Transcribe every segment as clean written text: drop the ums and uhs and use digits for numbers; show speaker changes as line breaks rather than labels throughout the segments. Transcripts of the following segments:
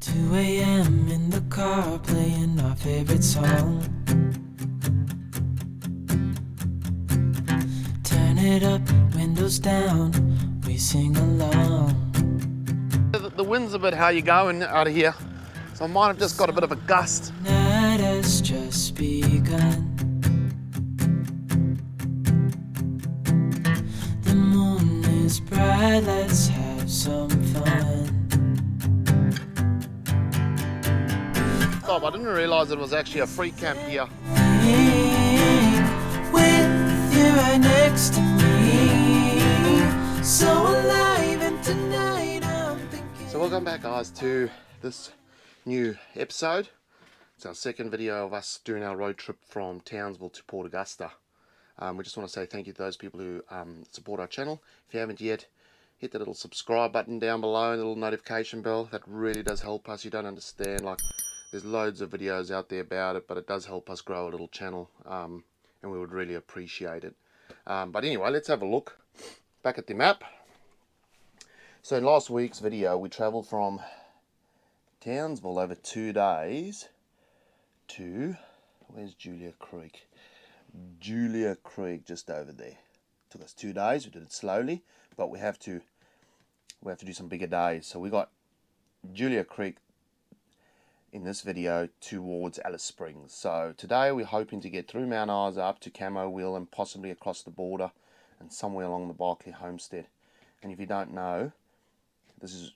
2 a.m. in the car playing our favorite song. Turn it up, windows down, we sing along.
The wind's a bit how you going out of here, so I might have just got a bit of a gust.
The night has just begun. The moon is bright, let's have some fun.
Stop, I didn't realise it was actually a free camp here.
With you right next to me, so alive, and tonight I'm thinking.
So welcome back, guys, to this new episode. It's our second video of us doing our road trip from Townsville to Port Augusta. We just want to say thank you to those people who support our channel. If you haven't yet, hit the little subscribe button down below and the little notification bell. That really does help us. You don't understand, like, there's loads of videos out there about it, but it does help us grow a little channel, and we would really appreciate it. But anyway, let's have a look back at the map. So in last week's video, we travelled from Townsville over 2 days to, where's Julia Creek? Julia Creek, just over there. Took us 2 days. We did it slowly, but we have to do some bigger days. So we got Julia Creek in this video towards Alice Springs. So today we're hoping to get through Mount Isa up to Camo Wheel and possibly across the border and somewhere along the Barclay Homestead. And if you don't know, this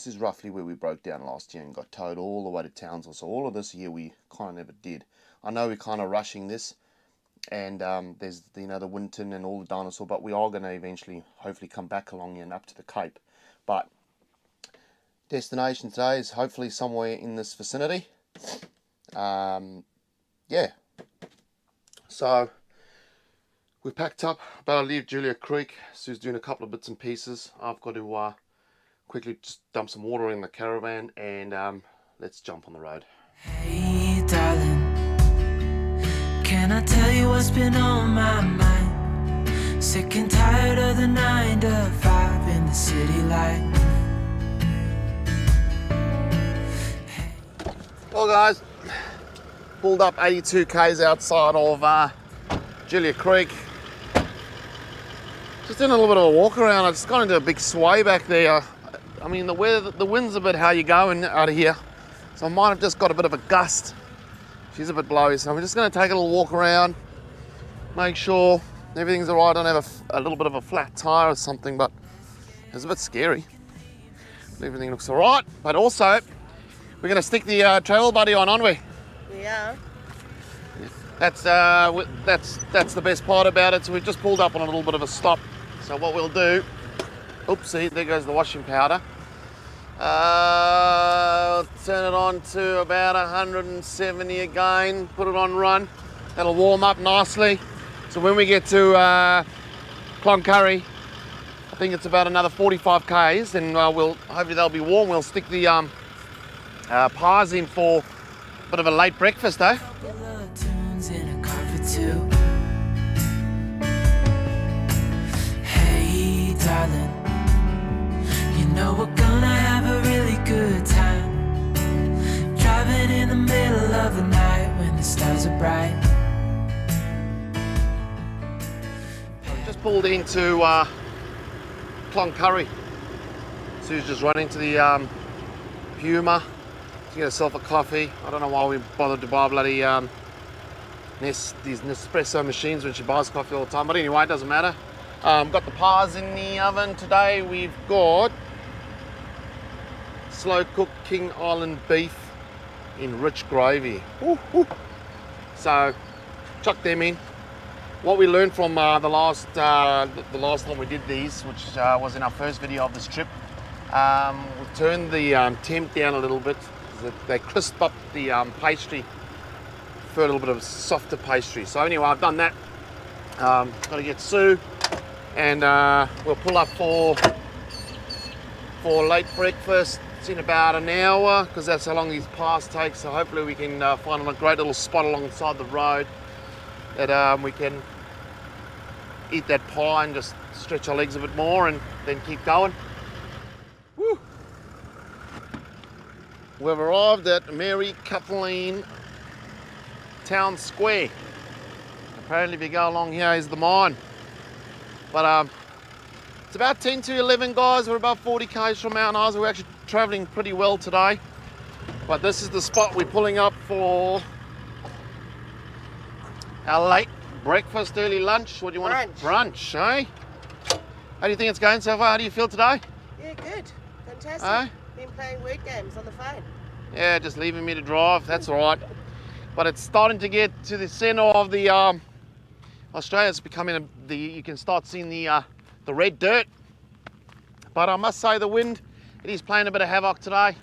is roughly where we broke down last year and got towed all the way to Townsville. So all of this year we kind of never did. I know we're kind of rushing this, and there's the Winton and all the dinosaur, but we are going to eventually hopefully come back along here and up to the Cape. But destination today is hopefully somewhere in this vicinity. Yeah. So we've packed up, about to leave Julia Creek. Sue's doing a couple of bits and pieces. I've got to quickly just dump some water in the caravan, and let's jump on the road.
Hey darling, can I tell you what's been on my mind? Sick and tired of the 9 to 5 in the city life.
Well, guys, pulled up 82 k's outside of Julia Creek. Just doing a little bit of a walk around. I just got into a big sway back there. I mean, the wind's a bit how you going out of here, so I might have just got a bit of a gust. She's a bit blowy, so I'm just going to take a little walk around, make sure everything's alright. I don't have a little bit of a flat tire or something, but it's a bit scary. Everything looks alright, but also we're going to stick the travel buddy on, aren't we?
Yeah.
That's the best part about it. So we've just pulled up on a little bit of a stop. So what we'll do, oopsie, there goes the washing powder. Turn it on to about 170 again, put it on run. That'll warm up nicely. So when we get to Cloncurry, I think it's about another 45 k's, and hopefully they'll be warm. We'll stick the pies in for a bit of a late breakfast, eh?
Hey darling, you know we're gonna have a really good time, driving in the middle of the night when the stars are bright.
I've just pulled into Cloncurry. Sue's just run into the Puma to get herself a coffee. I don't know why we bothered to buy bloody these Nespresso machines when she buys coffee all the time, but anyway, it doesn't matter. Got the pies in the oven. Today we've got slow cooked King Island beef in rich gravy. Ooh, ooh. So chuck them in. What we learned from the last time we did these, which was in our first video of this trip, we turned the temp down a little bit. They crisp up the pastry for a little bit of softer pastry. So anyway, I've done that. Got to get Sue, and we'll pull up for late breakfast in about an hour, because that's how long these pies take. So hopefully we can find a great little spot alongside the road that we can eat that pie and just stretch our legs a bit more and then keep going. Woo. We've arrived at Mary Kathleen Town Square. Apparently if you go along here is the mine. But it's about 10 to 11 guys. We're about 40 k's from Mount Isa. We're actually traveling pretty well today. But this is the spot we're pulling up for our late breakfast, early lunch. What do you want? Brunch, eh? How do you think it's going so far? How do you feel today?
Yeah, good. Fantastic. Been playing word games on the phone.
Yeah, just leaving me to drive. That's all right. But it's starting to get to the center of the Australia. It's becoming you can start seeing the red dirt. But I must say the wind, it is playing a bit of havoc today.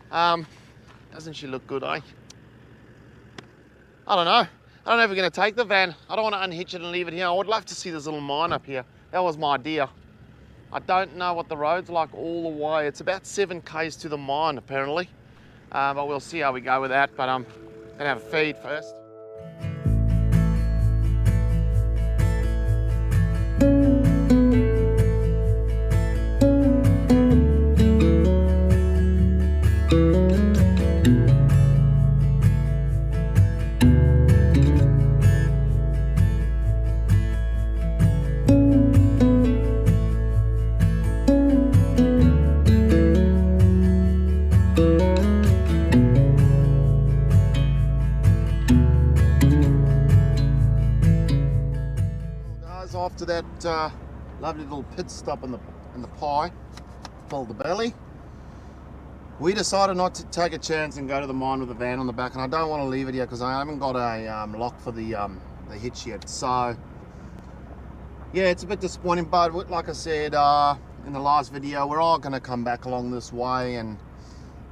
Doesn't she look good, eh? I don't know. I don't know if we're going to take the van. I don't want to unhitch it and leave it here. I would love to see this little mine up here. That was my idea. I don't know what the road's like all the way. It's about 7 k's to the mine, apparently. But we'll see how we go with that. But I'm going to have a feed first. After that lovely little pit stop in the pie, filled the belly, we decided not to take a chance and go to the mine with the van on the back, and I don't want to leave it here because I haven't got a lock for the hitch yet. So yeah, it's a bit disappointing, but like I said in the last video, we're all going to come back along this way, and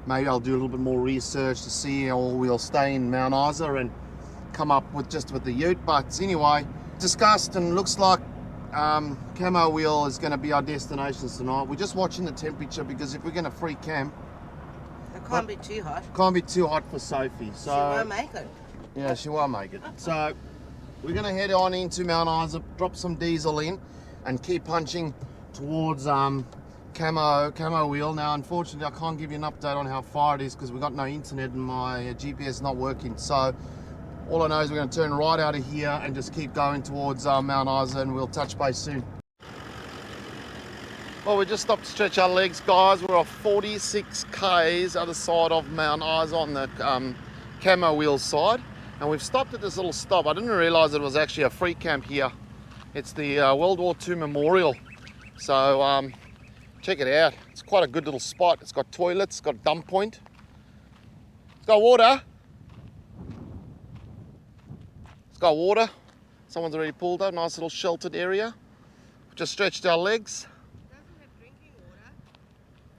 maybe I'll do a little bit more research to see, or we'll stay in Mount Isa and come up with the ute. But anyway, discussed, and looks like Camo Wheel is going to be our destination tonight. We're just watching the temperature because if we're going to free camp,
it can't be too hot.
Can't be too hot for Sophie. So
she won't make it.
Yeah, she won't make it. So we're going to head on into Mount Isa, drop some diesel in, and keep punching towards Camo Wheel. Now, unfortunately, I can't give you an update on how far it is because we've got no internet and my GPS is not working. So all I know is we're going to turn right out of here and just keep going towards Mount Isa, and we'll touch base soon. Well, we just stopped to stretch our legs, guys. We're off 46 k's other side of Mount Isa on the Camo Wheel side, and we've stopped at this little stop. I didn't realise it was actually a free camp here. It's the World War II Memorial. So check it out. It's quite a good little spot. It's got toilets, it's got a dump point, it's got water. Got water. Someone's already pulled up. Nice little sheltered area. We've just stretched our legs.
It doesn't have drinking water.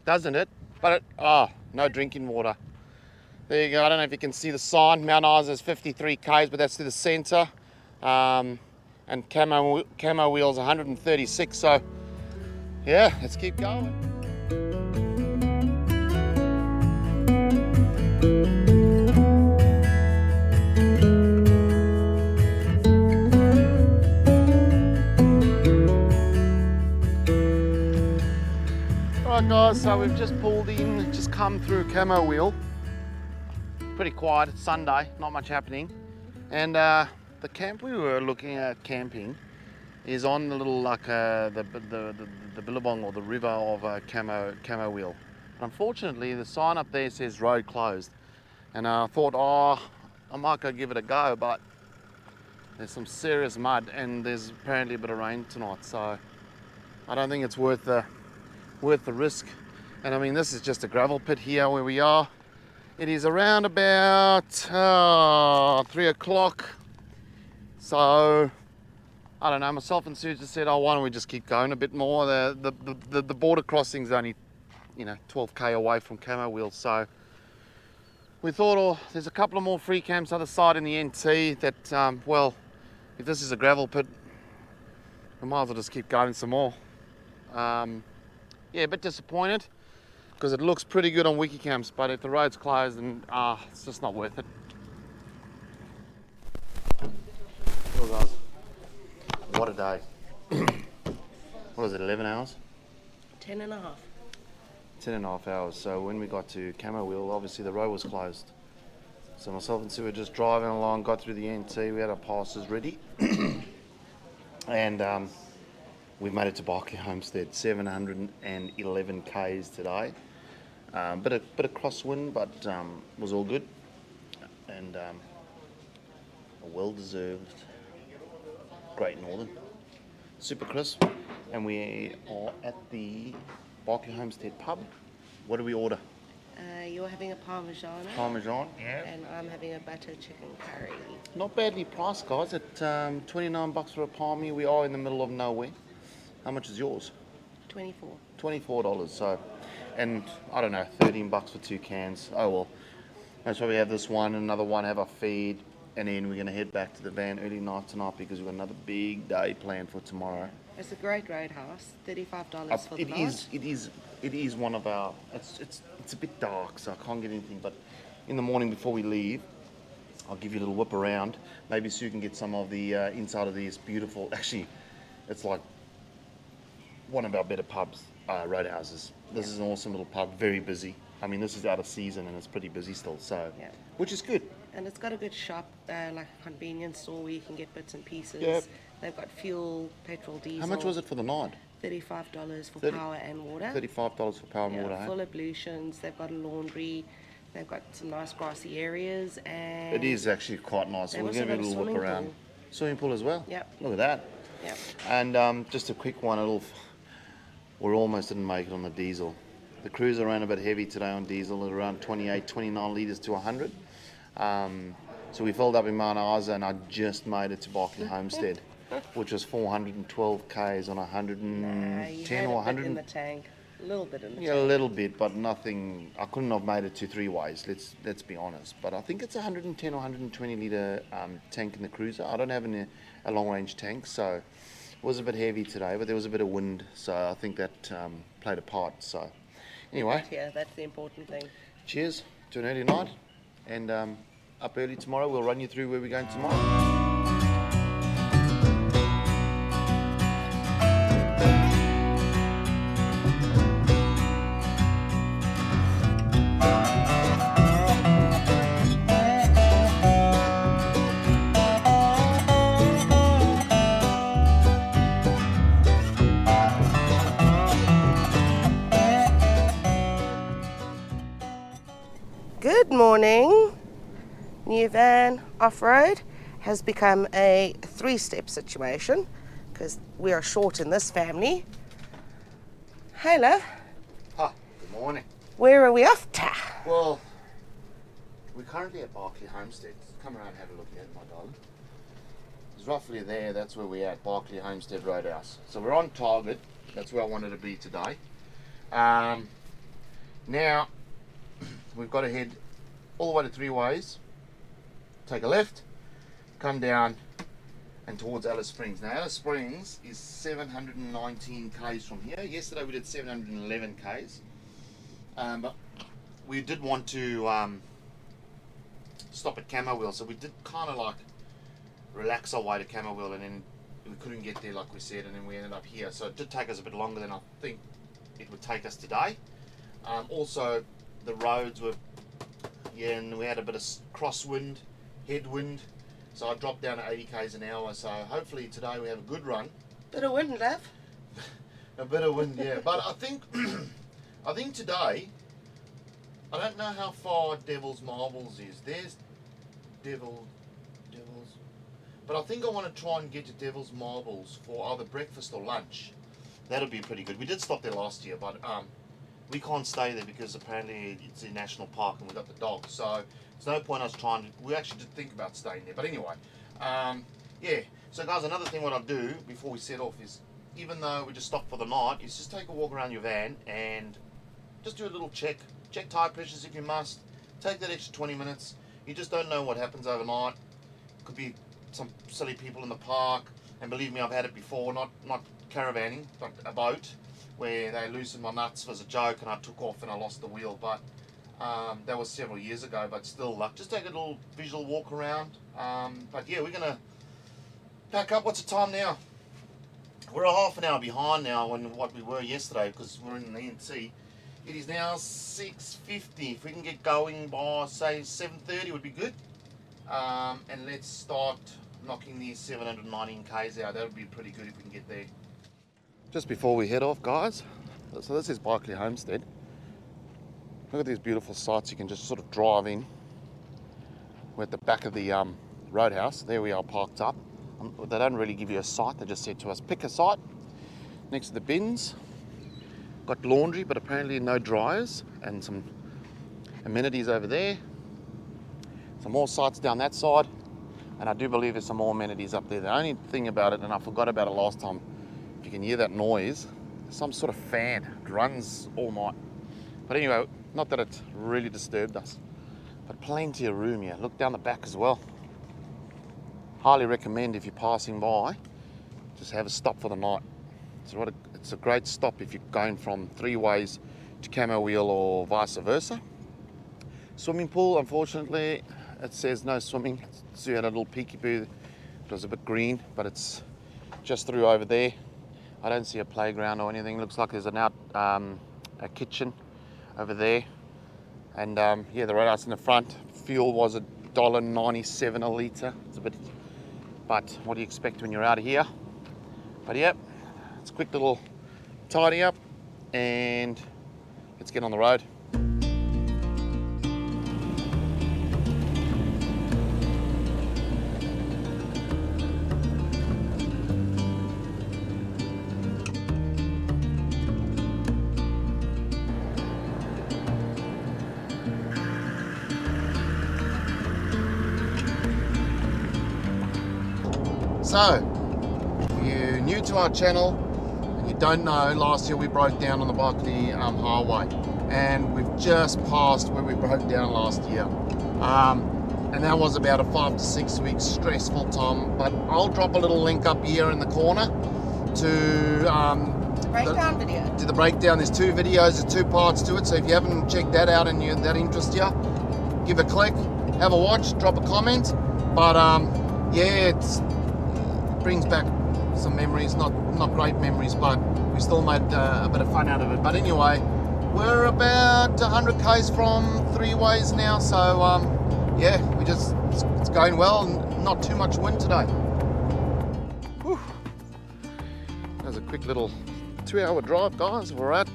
Doesn't it? But no drinking water. There you go. I don't know if you can see the sign. Mount Isa is 53 k's, but that's to the centre. And Camo Wheel's 136. So yeah, let's keep going. Guys, so we've just pulled in, just come through Camo Wheel. Pretty quiet. It's Sunday, not much happening. And the camp we were looking at camping is on the little the billabong or the river of Camo Wheel. Unfortunately, the sign up there says road closed, and I thought, I might go give it a go, but there's some serious mud and there's apparently a bit of rain tonight, so I don't think it's worth the risk. And I mean, this is just a gravel pit here where we are. It is around about 3 o'clock. So I don't know, myself and Sue just said, why don't we just keep going a bit more. The border crossing's only 12k away from Camo Wheel, so we thought, there's a couple of more free camps other side in the NT that well, if this is a gravel pit, we might as well just keep going some more. Yeah, a bit disappointed because it looks pretty good on Wikicamps, but if the road's closed, then it's just not worth it. Oh guys, what a day. What is it, 11 hours?
10 and a half.
10.5 hours. So when we got to Camo Wheel, obviously the road was closed. So myself and Sue were just driving along, got through the NT, we had our passes ready. And we made it to Barclay Homestead, 711 Ks today. Bit of crosswind, but was all good. And a well-deserved Great Northern. Super crisp. And we are at the Barclay Homestead pub. What do we order?
You're having a Parmesan.
Parmesan, yeah.
And I'm having a butter chicken curry.
Not badly priced, guys. At $29 for a palmy. We are in the middle of nowhere. How much is yours?
24.
$24. So, and I don't know, $13 for 2 cans. Oh well. That's why we have this one, another one, have a feed, and then we're gonna head back to the van early night tonight because we've got another big day planned for tomorrow.
It's a great roadhouse. $35 for the night.
It is one of our. It's a bit dark, so I can't get anything. But in the morning before we leave, I'll give you a little whip around. Maybe Sue can get some of the inside of these beautiful. Actually, it's like one of our better pubs, roadhouses. This is an awesome little pub, very busy. I mean, this is out of season and it's pretty busy still, so
Yeah.
which is good.
And it's got a good shop, like a convenience store where you can get bits and pieces.
Yep.
They've got fuel, petrol, diesel.
How much was it for the night?
$35 for
30
power and water.
$35 for power and
Yeah,
water. Hey?
full ablutions. They've got a laundry. They've got some nice grassy areas, and
It is actually quite nice. So
They've
we're going to
also
do a
got a
little whip
swimming
around.
pool.
Swimming pool as well.
Yep.
Look at that.
Yep.
And just a quick one. We almost didn't make it on the diesel. The cruiser ran a bit heavy today on diesel at around 28, 29 litres to 100. So we filled up in Mount Isa and I just made it to Barclay Homestead, which was 412 Ks on 110
you had
or
a
100.
bit in the tank, a little bit in the
Yeah, a
tank.
little bit, but nothing. I couldn't have made it to 3 ways. Let's be honest. But I think it's 110 or 120 litre tank in the cruiser. I don't have a long range tank, so it was a bit heavy today. But there was a bit of wind, so I think that played a part. So anyway,
Yeah, that's the important thing.
cheers to an early night, and up early tomorrow. We'll run you through where we're going tomorrow.
Good morning. New van off-road has become a 3-step situation because we are short in this family. Hey love,
Ah, good morning.
where are we off to?
Well, we're currently at Barclay Homestead. Come around and have a look at it, my darling. It's roughly there, that's where we're at, Barclay Homestead Roadhouse. So we're on target, that's where I wanted to be today. Now, we've got to head all the way to 3 ways, take a left, come down and towards Alice Springs. Now Alice Springs is 719 Ks from here. Yesterday we did 711 Ks. But we did want to stop at Camo Wheel, so we did kind of like relax our way to Camo Wheel, and then we couldn't get there like we said, and then we ended up here. So it did take us a bit longer than I think it would take us today. Also, the roads were, yeah, and we had a bit of crosswind, headwind, so I dropped down to 80 Ks an hour. So hopefully today we have a good run.
Bit of wind, love.
A bit of wind, yeah. But I think I think today, I don't know how far Devil's Marbles is. There's Devil's, but I think I want to try and get to Devil's Marbles for either breakfast or lunch. That'll be pretty good. We did stop there last year, but we can't stay there because apparently it's a national park and we've got the dogs. So there's no point us trying to. We actually did think about staying there, but anyway, yeah. So guys, another thing what I'll do before we set off is, even though we just stop for the night, is just take a walk around your van and just do a little check tire pressures if you must. Take that extra 20 minutes. You just don't know what happens overnight. Could be some silly people in the park, and believe me, I've had it before. Not caravanning, but a boat, where they loosened my nuts as a joke and I took off and I lost the wheel. But that was several years ago, but still, just take a little visual walk around. But yeah, we're gonna pack up. What's the time now? We're a half an hour behind now on what we were yesterday because we're in the NT. It is now 6:50. If we can get going by, say, 7:30 would be good. And let's start knocking these 719 Ks out. That would be pretty good if we can get there. Just before we head off, guys, so this is Barclay Homestead. Look at these beautiful sites. You can just sort of drive in. We're at the back of the roadhouse. There we are parked up. They don't really give you a site. They just said to us, pick a site next to the bins. Got laundry, but apparently no dryers, and some amenities over there. Some more sites down that side, and I do believe there's some more amenities up there. The only thing about it, and I forgot about it last time, if you can hear that noise, some sort of fan. It runs all night. But anyway, not that it really disturbed us, but plenty of room here. Look down the back as well. Highly recommend if you're passing by, just have a stop for the night. It's a great stop if you're going from 3 ways to Camo Wheel or vice versa. Swimming pool, unfortunately, it says no swimming. So you had a little peekaboo. It was a bit green, but it's just through over there. I don't see a playground or anything. Looks like there's a kitchen over there. And yeah, the roadhouse in the front. Fuel was $1.97 a litre. It's a bit, but what do you expect when you're out of here? But yep, it's a quick little tidy up and let's get on the road. So, if you're new to our channel and you don't know, last year we broke down on the Barclay Highway, and we've just passed where we broke down last year. And that was about a 5 to 6 weeks stressful time, but I'll drop a little link up here in the corner to
Breakdown video.
to the breakdown. There's 2 videos, there's 2 parts to it, so if you haven't checked that out and that interests you, give a click, have a watch, drop a comment. But yeah, it brings back some memories, not great memories, but we still made a bit of fun out of it. But anyway, we're about 100 Ks from 3 ways now, so yeah, it's going well, and not too much wind today. Whew. That was a quick little 2-hour drive, guys. We're at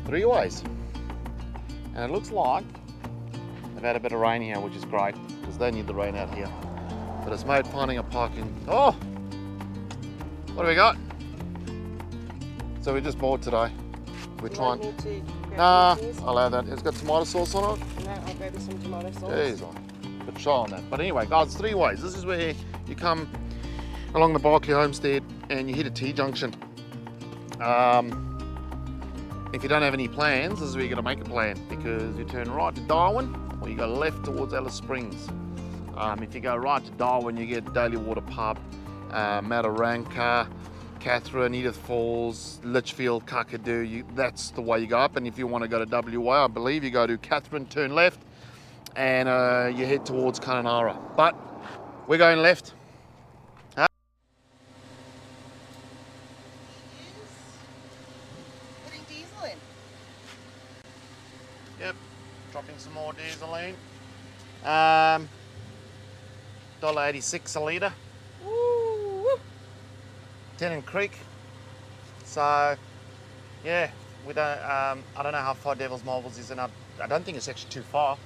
3 ways, and it looks like they've had a bit of rain here, which is great because they need the rain out here. But it's made finding a parking. Oh, what do we got? So we just bought today. We're trying. Nah, I'll have that. It's got tomato sauce on it.
No, I'll grab you some tomato sauce.
Jeez, I'll put shy on that. But anyway, guys, it's 3 ways. This is where you come along the Barclay Homestead and you hit a T-junction. If you don't have any plans, this is where you're going to make a plan, because you turn right to Darwin or you go left towards Alice Springs. If you go right to Darwin, you get Daily Water Pub, Mataranka, Catherine, Edith Falls, Litchfield, Kakadu. That's the way you go up. And if you want to go to WA, I believe you go to Catherine, turn left, and you head towards Kununurra. But we're going left.
Putting diesel in.
Yep, dropping some more diesel in. $1.86 a litre.
Woo!
Tennant Creek. So yeah, we don't. I don't know how far Devil's Marbles is, and I don't think it's actually too far.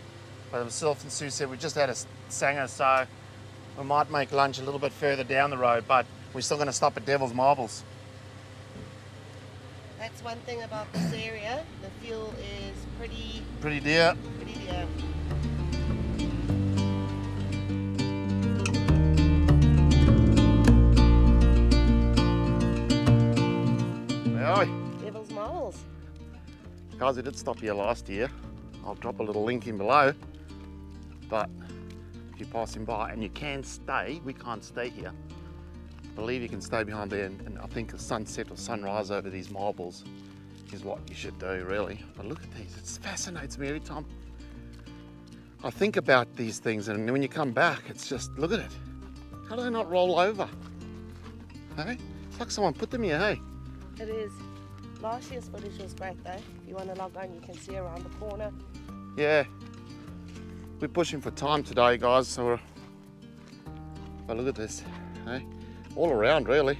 But myself and Sue said we just had a sanger, so we might make lunch a little bit further down the road, but we're still going to stop at Devil's Marbles.
That's one thing about this area. The fuel is
Pretty dear.
pretty dear. Devil's Marbles.
Guys, we did stop here last year. I'll drop a little link in below. But if you're passing by, and you can stay, we can't stay here. I believe you can stay behind there, and I think a sunset or sunrise over these marbles is what you should do, really. But look at these, it fascinates me every time I think about these things, and when you come back, it's just, look at it. How do they not roll over? Hey? It's like someone put them here, hey?
It is. Last year's footage was great though. If you want to log on, you can see around the corner.
Yeah, we're pushing for time today, guys. So we're... But look at this, hey? All around, really.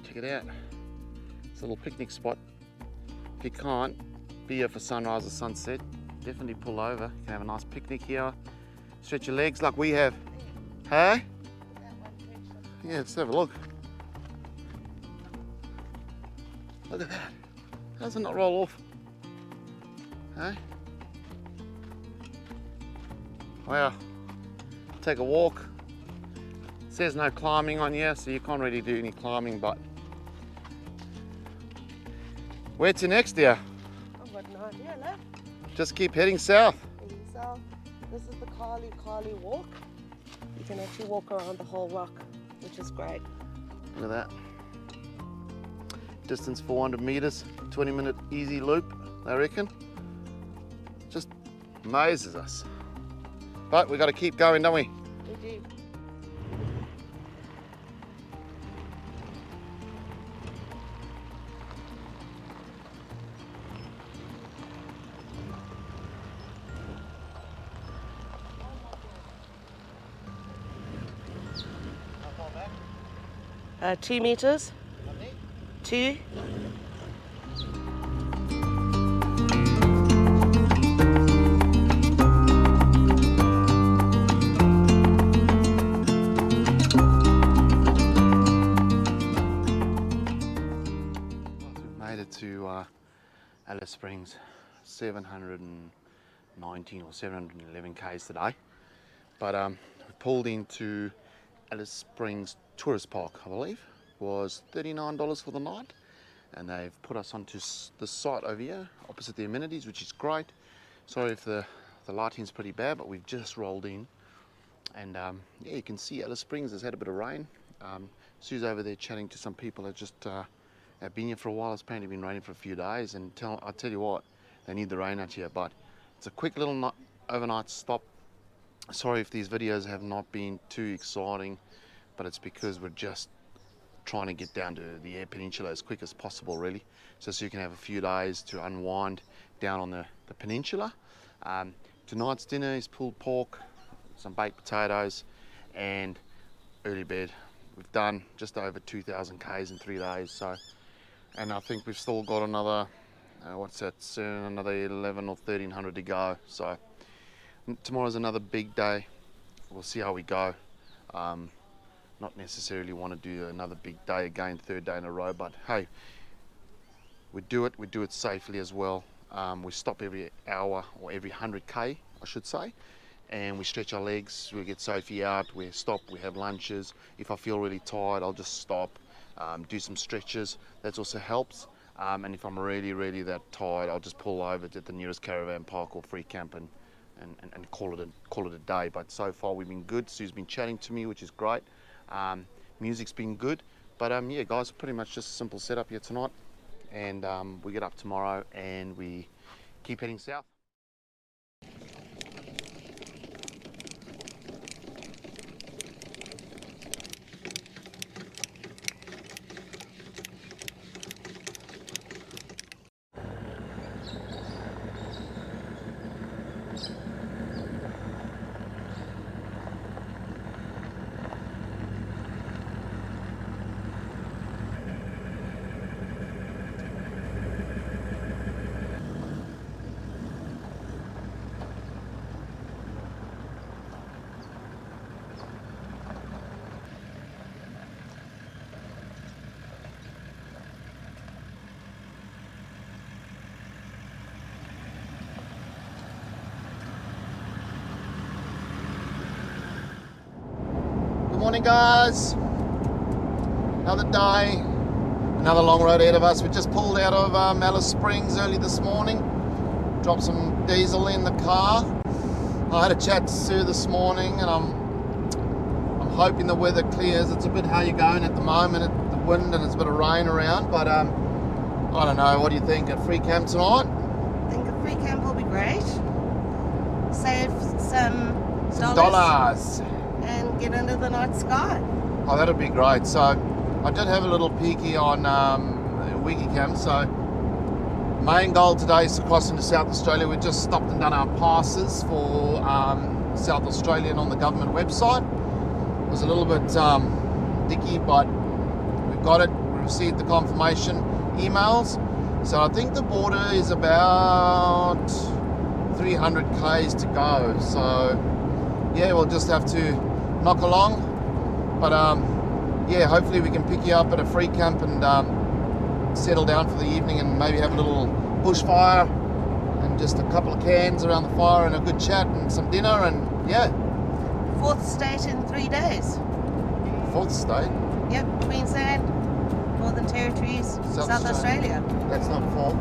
Check it out. It's a little picnic spot. If you can't be here for sunrise or sunset, definitely pull over. You can have a nice picnic here. Stretch your legs like we have. Hey? Yeah, let's have a look. Look at that. How does it not roll off? Hey? Wow. Take a walk. It says no climbing on here, so you can't really do any climbing, but where to next, dear?
I've got no idea, look.
Just keep heading south.
So this is the Carly walk. You can actually walk around the whole rock, which is great.
Look at that. Distance 400 meters, 20-minute easy loop, I reckon. Just amazes us. But we got to keep going, don't we?
We do.
How far back?
2 meters. 2.
To Alice Springs, 719 or 711 k's today, but we pulled into Alice Springs Tourist Park. I believe was $39 for the night, and they've put us onto the site over here opposite the amenities, which is great. Sorry if the lighting's pretty bad, but we've just rolled in, and yeah, you can see Alice Springs has had a bit of rain. Sue's over there chatting to some people that just I've been here for a while. It's apparently been raining for a few days, and I'll tell you what, they need the rain out here, but it's a quick little overnight stop. Sorry if these videos have not been too exciting, but it's because we're just trying to get down to the Eyre Peninsula as quick as possible, really, so you can have a few days to unwind down on the peninsula. Tonight's dinner is pulled pork, some baked potatoes, and early bed. We've done just over 2,000 k's in 3 days, so. And I think we've still got another, another 11 or 1,300 to go. So tomorrow's another big day. We'll see how we go. Not necessarily want to do another big day again, 3rd day in a row, but hey, we do it safely as well. We stop every hour or every 100k, I should say, and we stretch our legs. We get Sophie out, we stop, we have lunches. If I feel really tired, I'll just stop. Do some stretches, that also helps, and if I'm really that tired, I'll just pull over to the nearest caravan park or free camp and call it a day. But so far we've been good. Sue's been chatting to me, which is great. Music's been good, but yeah guys, pretty much just a simple setup here tonight, and we get up tomorrow and we keep heading south. Morning guys, another day, another long road ahead of us. We just pulled out of Alice Springs early this morning, dropped some diesel in the car. I had a chat to Sue this morning, and I'm hoping the weather clears. It's a bit how you're going at the moment, the wind, and it's a bit of rain around, but I don't know, what do you think? A free camp tonight?
I think a free camp will be great. Save some
dollars.
And get under the night sky.
Oh, that'd be great. So I did have a little peeky on wiki cam. So main goal today is to cross into South Australia. We just stopped and done our passes for South Australian on the government website. It was a little bit dicky, but we've got it. We received the confirmation emails. So I think the border is about 300 k's to go. So yeah, we'll just have to knock along. But yeah, hopefully we can pick you up at a free camp and settle down for the evening and maybe have a little bushfire and just a couple of cans around the fire and a good chat and some dinner and yeah.
4th state in 3 days.
4th state?
Yep, Queensland, Northern Territories, South Australia.
That's not 4.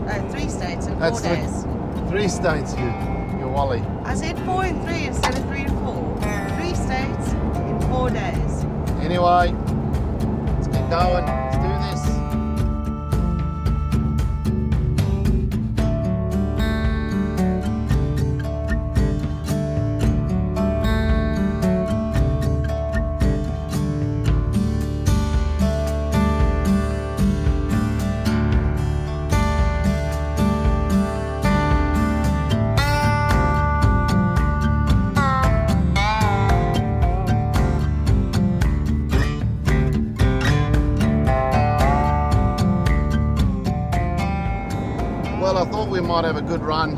No, 3 states in 4
That's
days.
3 states, you wally.
I said 4 and 3 instead of 3 and 4. 3 states in 4 days.
Anyway, let's keep going. Let's do this. Well, I thought we might have a good run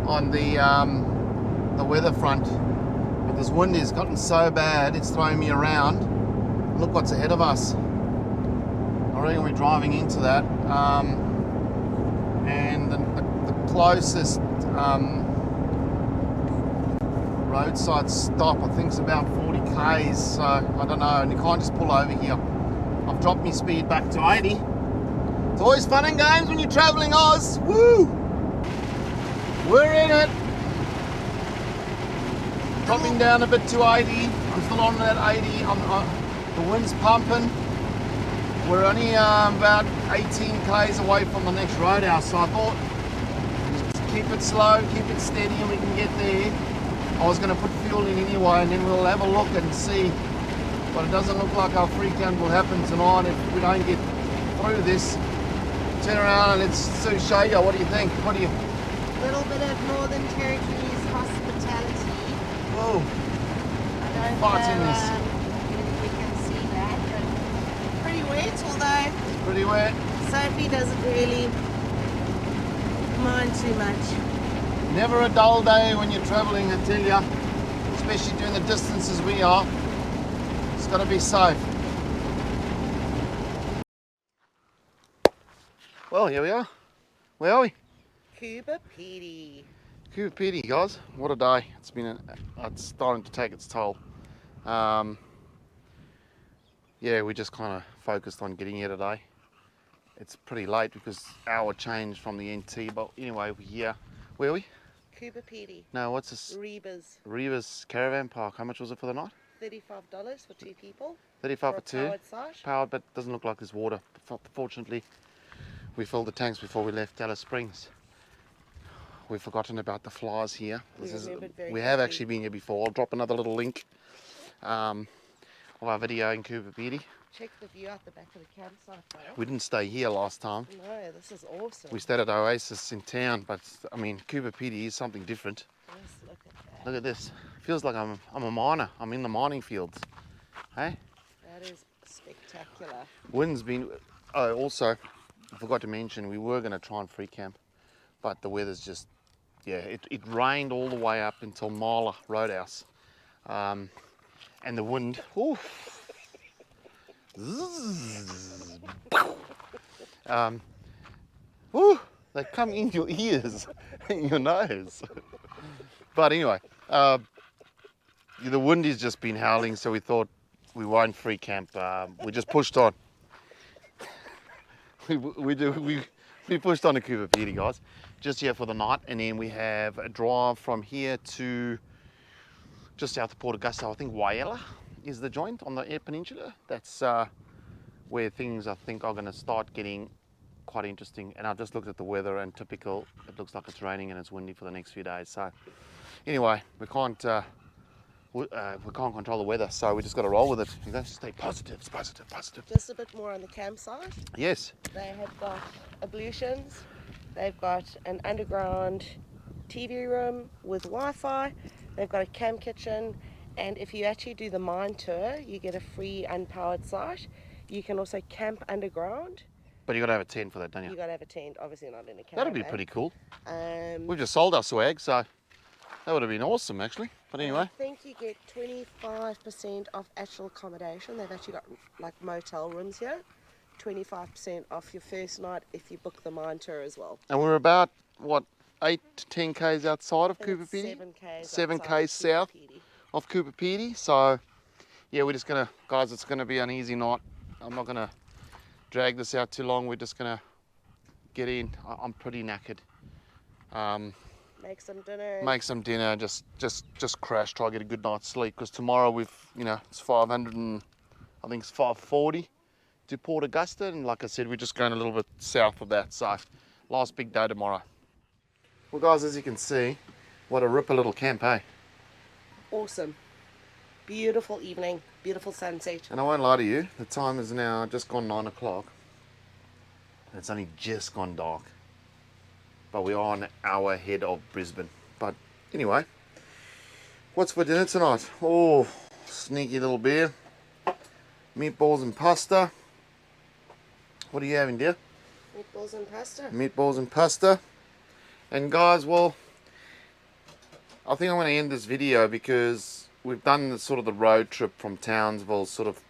on the weather front, but this wind has gotten so bad it's throwing me around. Look what's ahead of us. I reckon we're driving into that, and the closest roadside stop I think is about 40 k's. So I don't know, and you can't just pull over here. I've dropped my speed back to 80. It's always fun and games when you're travelling Oz. Woo! We're in it. Dropping down a bit to 80. I'm still on that 80. The wind's pumping. We're only about 18 k's away from the next roadhouse, so I thought just keep it slow, keep it steady, and we can get there. I was going to put fuel in anyway, and then we'll have a look and see. But it doesn't look like our free camp will happen tonight if we don't get through this. Turn around and let's show you. What do you think? What do you?
Little bit of Northern Territories hospitality.
Whoa!
I don't
Farts in
know
this.
if we can see that, but pretty wet, although
Pretty wet.
Sophie doesn't really mind too much.
Never a dull day when you're travelling, I tell ya. Especially doing the distances we are. It's got to be safe. Well, here we are. Where are we?
Cuba PD.
Cuba PD, guys. What a day. It's been it's starting to take its toll. Yeah, we just kind of focused on getting here today. It's pretty late because hour changed from the NT, but anyway, we're here. Where are we?
Cuba PD.
No, what's this? Reba's Caravan Park. How much was it for the night?
$35 for 2 people.
35 for 2.
Powered site.
Powered, but doesn't look like there's water. Fortunately, we filled the tanks before we left Alice Springs. We've forgotten about the flies here. We have actually been here before. I'll drop another little link of our video in Cuba PD.
Check the view out the back of the campsite though.
We didn't stay here last time.
No, this is awesome.
We stayed at Oasis in town, but I mean, Cuba PD is something different.
Just look at that.
Look at this. Feels like I'm a miner. I'm in the mining fields. Hey?
That is spectacular.
Wind's been... Oh, also, I forgot to mention, we were going to try and free camp, but the weather's just... Yeah, it rained all the way up until Marla Roadhouse. And the wind... Ooh, they come in your ears, in your nose. But anyway, the wind has just been howling, so we thought we won't free camp. We just pushed on. we pushed on to Cuba PD, guys, just here for the night, and then we have a drive from here to just south of Port Augusta. I think Whyalla is the joint on the Eyre Peninsula. That's where things I think are going to start getting quite interesting. And I just looked at the weather, and typical, it looks like it's raining and it's windy for the next few days. So anyway, we can't we can't control the weather, so we just got to roll with it. You know, stay positive, it's positive, positive.
Just a bit more on the campsite.
Yes.
They have got ablutions. They've got an underground TV room with Wi-Fi. They've got a camp kitchen. And if you actually do the mine tour, you get a free unpowered site. You can also camp underground.
But you got to have a tent for that, don't you?
You got to have a tent, obviously not in a caravan.
That'd be pretty cool.
Um,
We've just sold our swag, so that would have been awesome, actually. But anyway.
I think you get 25% off actual accommodation. They've actually got like motel rooms here. 25% off your first night if you book the mine tour as well.
And we're about, what, 8 to 10 k's outside of
I think
Cooper
it's
Pedy?
7 k's.
7
outside
k's south
Cooper Pedy.
of Cooper Pedy. So, yeah, we're just going to, guys, it's going to be an easy night. I'm not going to drag this out too long. We're just going to get in. I'm pretty knackered.
Make some dinner.
Make some dinner, just crash, try to get a good night's sleep, because tomorrow we've, you know, it's 500 and I think it's 540 to Port Augusta, and like I said, we're just going a little bit south of that, so last big day tomorrow. Well guys, as you can see, what a ripper little camp, eh?
Awesome. Beautiful evening, beautiful sunset.
And I won't lie to you, the time is now just gone 9 o'clock. It's only just gone dark. But we are an hour ahead of Brisbane. But anyway, what's for dinner tonight? Oh, sneaky little beer. Meatballs and pasta. What are you having, dear?
Meatballs and pasta.
Meatballs and pasta. And guys, well, I think I'm going to end this video because we've done the sort of the road trip from Townsville sort of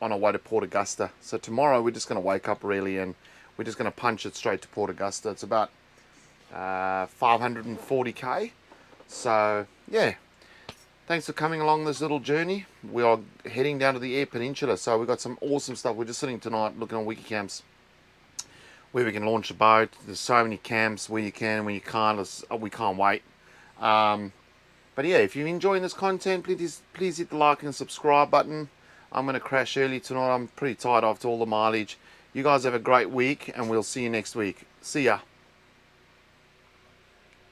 on our way to Port Augusta. So tomorrow we're just going to wake up really and we're just going to punch it straight to Port Augusta. It's about 540k. So yeah, thanks for coming along this little journey. We are heading down to the Eyre Peninsula, so we've got some awesome stuff. We're just sitting tonight looking on wiki camps where we can launch a boat. There's so many camps where you can, when you can't. We can't wait. But yeah, if you're enjoying this content, please hit the like and subscribe button. I'm going to crash early tonight. I'm pretty tired after all the mileage. You guys have a great week and we'll see you next week. See ya.